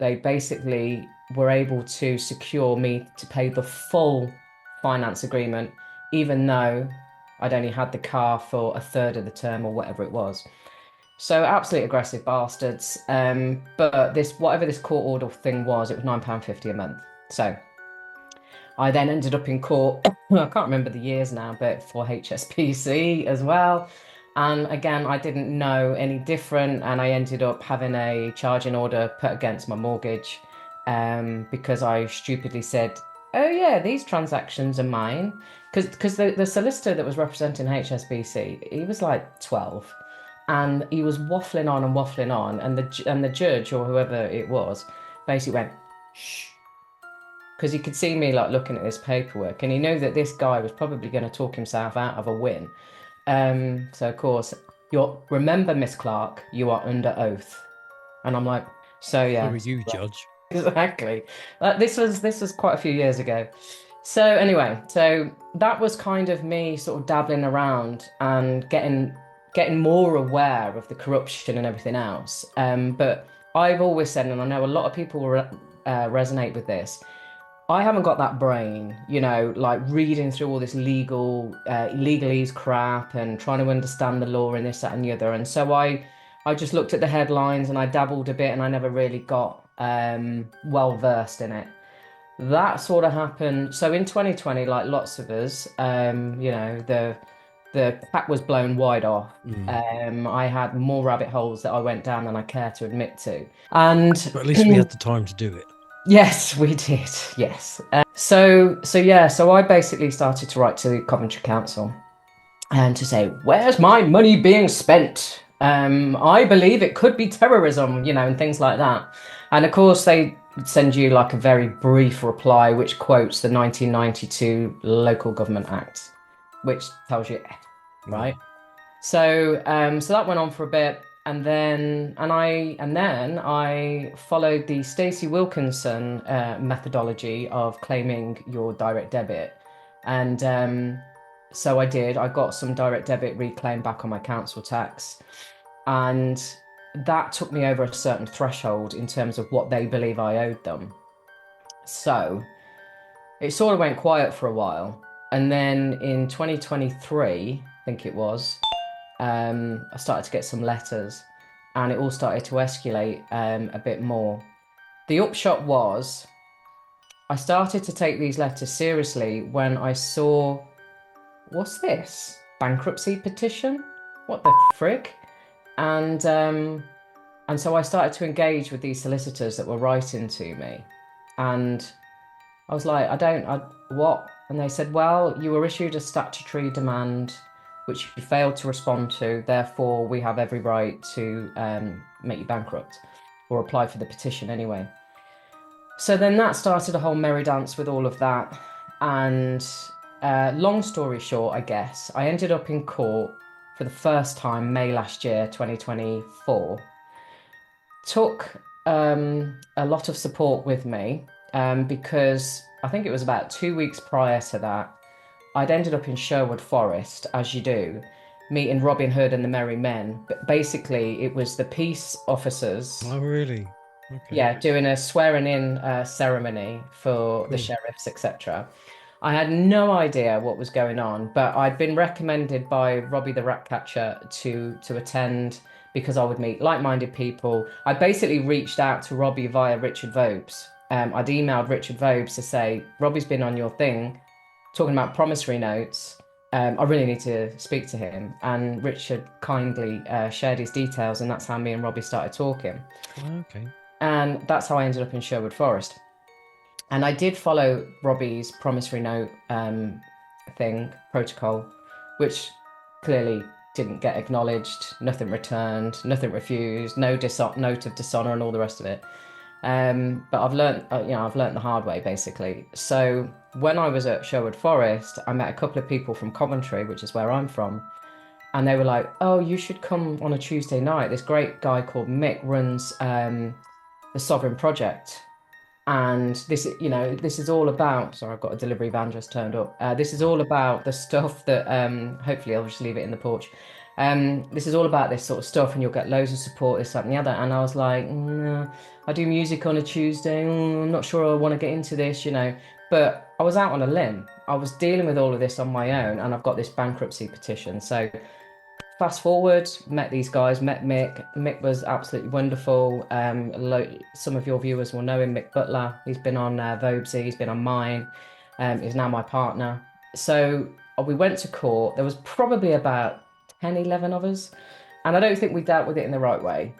they basically were able to secure me to pay the full finance agreement, even though I'd only had the car for a third of the term or whatever it was. So absolutely aggressive bastards. But this, whatever this court order thing was, it was £9.50 a month. So I then ended up in court. I can't remember the years now, but for HSBC as well. And again, I didn't know any different, and I ended up having a charging order put against my mortgage because I stupidly said, "Oh yeah, these transactions are mine." Because the solicitor that was representing HSBC, he was like 12, and he was waffling on, and the judge or whoever it was basically went, "Shh," because he could see me like looking at this paperwork, and he knew that this guy was probably going to talk himself out of a win. So of course, you're remember, Miss Clark, you are under oath, and I'm like, so So yeah, are you, Judge. exactly. This was quite a few years ago. So anyway, so that was kind of me sort of dabbling around and getting more aware of the corruption and everything else. But I've always said, and I know a lot of people resonate with this. I haven't got that brain, like reading through all this legalese crap and trying to understand the law and this, that, and the other. And so I just looked at the headlines and I dabbled a bit and I never really got well versed in it. That sort of happened. So in 2020, like lots of us, the cap was blown wide off. Mm. I had more rabbit holes that I went down than I care to admit to. And But at least we had the time to do it. yes, we did. Yes. So I basically started to write to the Coventry Council and to say, where's my money being spent? I believe it could be terrorism, and things like that. And of course, they send you like a very brief reply, which quotes the 1992 Local Government Act, which tells you, right? Mm. So that went on for a bit, and then I followed the Stacey Wilkinson methodology of claiming your direct debit, and so I did. I got some direct debit reclaimed back on my council tax, and that took me over a certain threshold in terms of what they believe I owed them. So it sort of went quiet for a while, and then in 2023, I think it was. I started to get some letters, and it all started to escalate a bit more. The upshot was I started to take these letters seriously when I saw, what's this? Bankruptcy petition? What the frig? And so I started to engage with these solicitors that were writing to me, and I was like, what? And they said, well, you were issued a statutory demand which you failed to respond to. Therefore, we have every right to make you bankrupt or apply for the petition anyway. So then that started a whole merry dance with all of that. And long story short, I guess, I ended up in court for the first time May last year, 2024. Took a lot of support with me because I think it was about 2 weeks prior to that, I'd ended up in Sherwood Forest, as you do, meeting Robin Hood and the Merry Men. But basically, it was the peace officers, Oh, really? Okay. yeah, doing a swearing in ceremony for the Cool. sheriffs, etc. I had no idea what was going on, but I'd been recommended by Robbie the Ratcatcher to attend because I would meet like-minded people. I basically reached out to Robbie via Richard Vobes. I'd emailed Richard Vobes to say, Robbie's been on your thing talking about promissory notes. I really need to speak to him. And Richard kindly shared his details, and that's how me and Robbie started talking. Okay. And that's how I ended up in Sherwood Forest. And I did follow Robbie's promissory note thing, protocol, which clearly didn't get acknowledged, nothing returned, nothing refused, no note of dishonor, and all the rest of it. But I've learned the hard way basically. So when I was at Sherwood Forest, I met a couple of people from Coventry, which is where I'm from, and they were like, "Oh, you should come on a Tuesday night. This great guy called Mick runs the Sovereign Project, and this is all about." Sorry, I've got a delivery van just turned up. This is all about the stuff that hopefully I'll just leave it in the porch. This is all about this sort of stuff, and you'll get loads of support, this, that, and the other. And I was like, I do music on a Tuesday. I'm not sure I want to get into this, you know. But I was out on a limb. I was dealing with all of this on my own, and I've got this bankruptcy petition. So fast forward, met these guys, met Mick. Mick was absolutely wonderful. Some of your viewers will know him, Mick Butler. He's been on Vobesy, he's been on mine. He's now my partner. So we went to court. There was probably about 10, 11 of us. And I don't think we dealt with it in the right way.